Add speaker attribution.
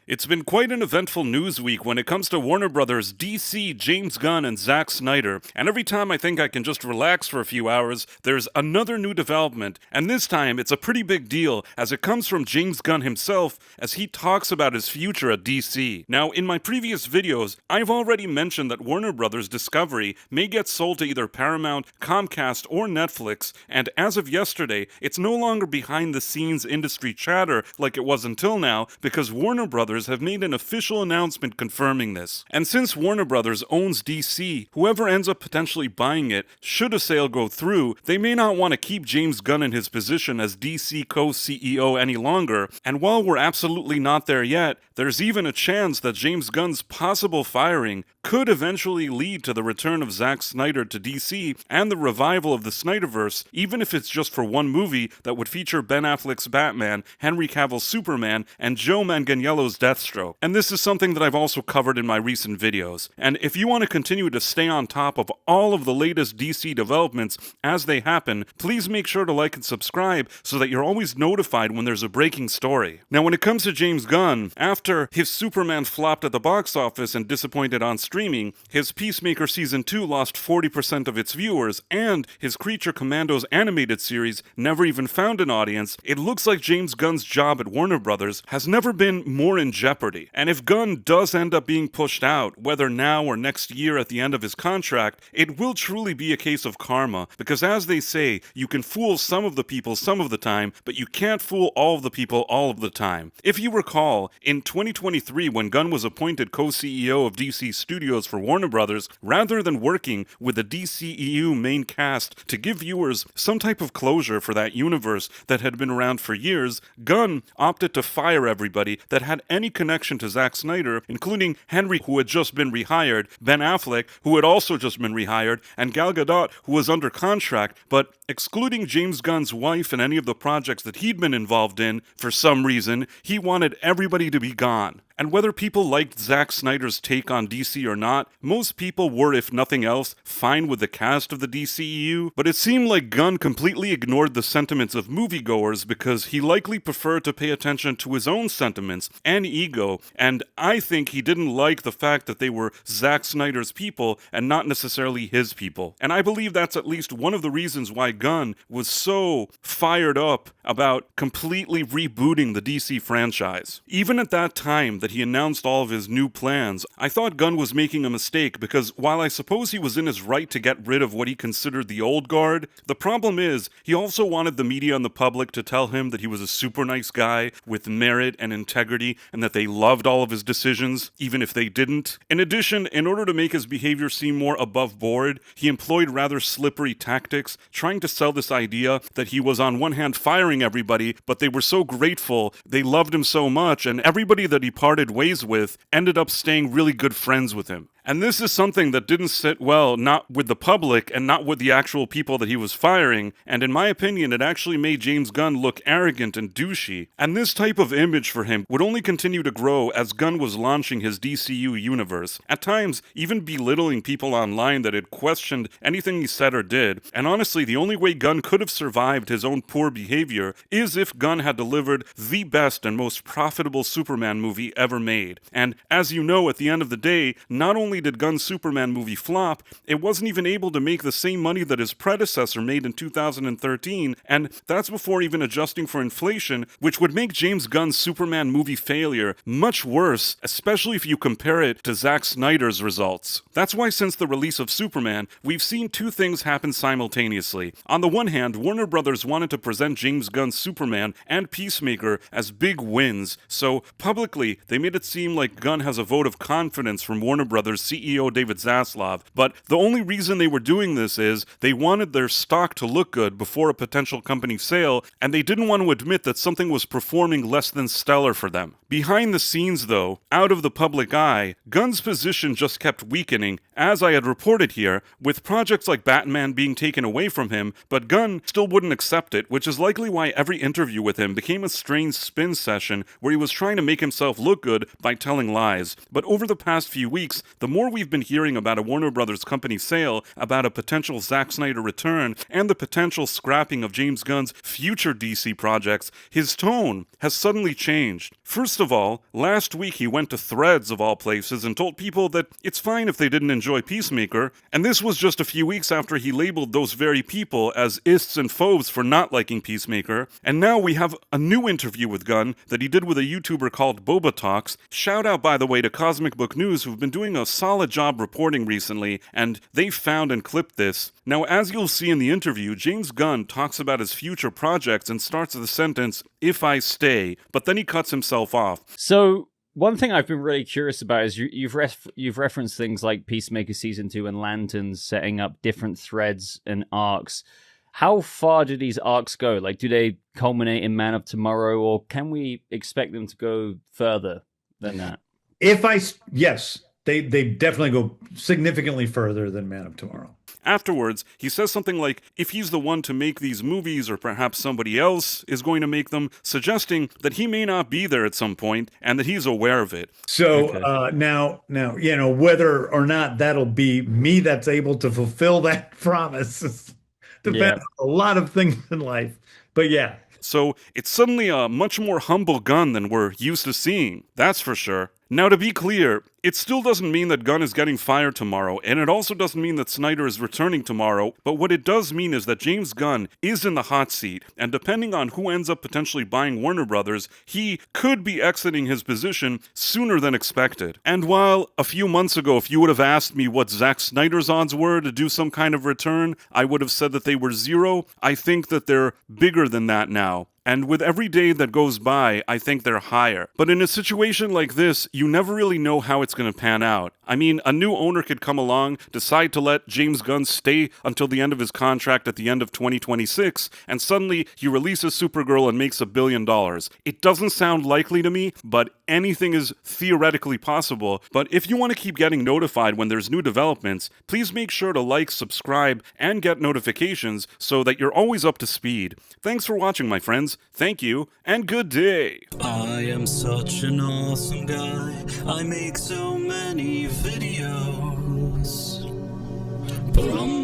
Speaker 1: It's been quite an eventful news week when it comes to Warner Brothers, DC, James Gunn, and Zack Snyder, and every time I think I can just relax for a few hours, there's another new development, and this time it's a pretty big deal as it comes from James Gunn himself as he talks about his future at DC. Now, in my previous videos, I've already mentioned that Warner Brothers Discovery may get sold to either Paramount, Comcast, or Netflix, and as of yesterday, it's no longer behind the scenes industry chatter like it was until now because Warner Brothers have made an official announcement confirming this. And since Warner Brothers owns DC, whoever ends up potentially buying it, should a sale go through, they may not want to keep James Gunn in his position as DC co-CEO any longer, and while we're absolutely not there yet, there's even a chance that James Gunn's possible firing could eventually lead to the return of Zack Snyder to DC and the revival of the Snyderverse, even if it's just for one movie that would feature Ben Affleck's Batman, Henry Cavill's Superman, and Joe Manganiello's Deathstroke. And this is something that I've also covered in my recent videos. And if you want to continue to stay on top of all of the latest DC developments as they happen, please make sure to like and subscribe so that you're always notified when there's a breaking story. Now, when it comes to James Gunn, after his Superman flopped at the box office and disappointed on streaming, his Peacemaker Season 2 lost 40% of its viewers, and his Creature Commandos animated series never even found an audience, it looks like James Gunn's job at Warner Brothers has never been more in jeopardy. And if Gunn does end up being pushed out, whether now or next year at the end of his contract, it will truly be a case of karma, because as they say, you can fool some of the people some of the time, but you can't fool all of the people all of the time. If you recall, in 2023 when Gunn was appointed co-CEO of DC Studios for Warner Brothers, rather than working with the DCEU main cast to give viewers some type of closure for that universe that had been around for years, Gunn opted to fire everybody that had any connection to Zack Snyder, including Henry, who had just been rehired, Ben Affleck, who had also just been rehired, and Gal Gadot, who was under contract, but excluding James Gunn's wife and any of the projects that he'd been involved in, for some reason, he wanted everybody to be gone. And whether people liked Zack Snyder's take on DC or not, most people were, if nothing else, fine with the cast of the DCEU, but it seemed like Gunn completely ignored the sentiments of moviegoers because he likely preferred to pay attention to his own sentiments and ego, and I think he didn't like the fact that they were Zack Snyder's people and not necessarily his people. And I believe that's at least one of the reasons why Gunn was so fired up about completely rebooting the DC franchise. Even at that time that he announced all of his new plans, I thought Gunn was making a mistake because while I suppose he was in his right to get rid of what he considered the old guard, the problem is he also wanted the media and the public to tell him that he was a super nice guy with merit and integrity and that they loved all of his decisions, even if they didn't. In addition, in order to make his behavior seem more above board, he employed rather slippery tactics, trying to sell this idea that he was on one hand firing everybody, but they were so grateful, they loved him so much, and everybody that he parted ways with ended up staying really good friends with him. And this is something that didn't sit well, not with the public and not with the actual people that he was firing, and in my opinion, it actually made James Gunn look arrogant and douchey. And this type of image for him would only continue to grow as Gunn was launching his DCU universe, at times even belittling people online that had questioned anything he said or did. And honestly, the only way Gunn could have survived his own poor behavior is if Gunn had delivered the best and most profitable Superman movie ever made. And as you know, at the end of the day, not only did Gunn's Superman movie flop, it wasn't even able to make the same money that his predecessor made in 2013, and that's before even adjusting for inflation, which would make James Gunn's Superman movie failure much worse, especially if you compare it to Zack Snyder's results. That's why since the release of Superman, we've seen two things happen simultaneously. On the one hand, Warner Brothers wanted to present James Gunn's Superman and Peacemaker as big wins, so publicly they made it seem like Gunn has a vote of confidence from Warner Brothers CEO David Zaslav, but the only reason they were doing this is they wanted their stock to look good before a potential company sale, and they didn't want to admit that something was performing less than stellar for them. Behind the scenes though, out of the public eye, Gunn's position just kept weakening, as I had reported here, with projects like Batman being taken away from him, but Gunn still wouldn't accept it, which is likely why every interview with him became a strange spin session where he was trying to make himself look good by telling lies. But over the past few weeks, the more we've been hearing about a Warner Brothers company sale, about a potential Zack Snyder return, and the potential scrapping of James Gunn's future DC projects, his tone has suddenly changed. First of all, last week he went to Threads of all places and told people that it's fine if they didn't enjoy Peacemaker, and this was just a few weeks after he labeled those very people as ists and phobes for not liking Peacemaker, and now we have a new interview with Gunn that he did with a YouTuber called Boba Talks. Shout out, by the way, to Cosmic Book News, who've been doing a solid job reporting recently, and they found and clipped this. Now, as you'll see in the interview, James Gunn talks about his future projects and starts with the sentence, "if I stay," but then he cuts himself off.
Speaker 2: So, one thing I've been really curious about is you've referenced things like Peacemaker Season 2 and Lanterns setting up different threads and arcs. How far do these arcs go? Like, do they culminate in Man of Tomorrow, or can we expect them to go further than that?
Speaker 3: Yes, they definitely go significantly further than Man of Tomorrow.
Speaker 1: Afterwards, he says something like, if he's the one to make these movies, or perhaps somebody else is going to make them, suggesting that he may not be there at some point and that he's aware of it.
Speaker 3: So now, whether or not that'll be me that's able to fulfill that promise depends on a lot of things in life. But yeah.
Speaker 1: So it's suddenly a much more humble Gunn than we're used to seeing, that's for sure. Now, to be clear, it still doesn't mean that Gunn is getting fired tomorrow, and it also doesn't mean that Snyder is returning tomorrow, but what it does mean is that James Gunn is in the hot seat, and depending on who ends up potentially buying Warner Brothers, he could be exiting his position sooner than expected. And while a few months ago, if you would have asked me what Zack Snyder's odds were to do some kind of return, I would have said that they were 0. I think that they're bigger than that now. And with every day that goes by, I think they're higher. But in a situation like this, you never really know how it's going to pan out. I mean, a new owner could come along, decide to let James Gunn stay until the end of his contract at the end of 2026, and suddenly he releases Supergirl and makes $1 billion. It doesn't sound likely to me, but anything is theoretically possible. But if you want to keep getting notified when there's new developments, please make sure to like, subscribe, and get notifications so that you're always up to speed. Thanks for watching, my friends. Thank you, and good day.
Speaker 4: I am such an awesome guy. I make so many videos, but I'm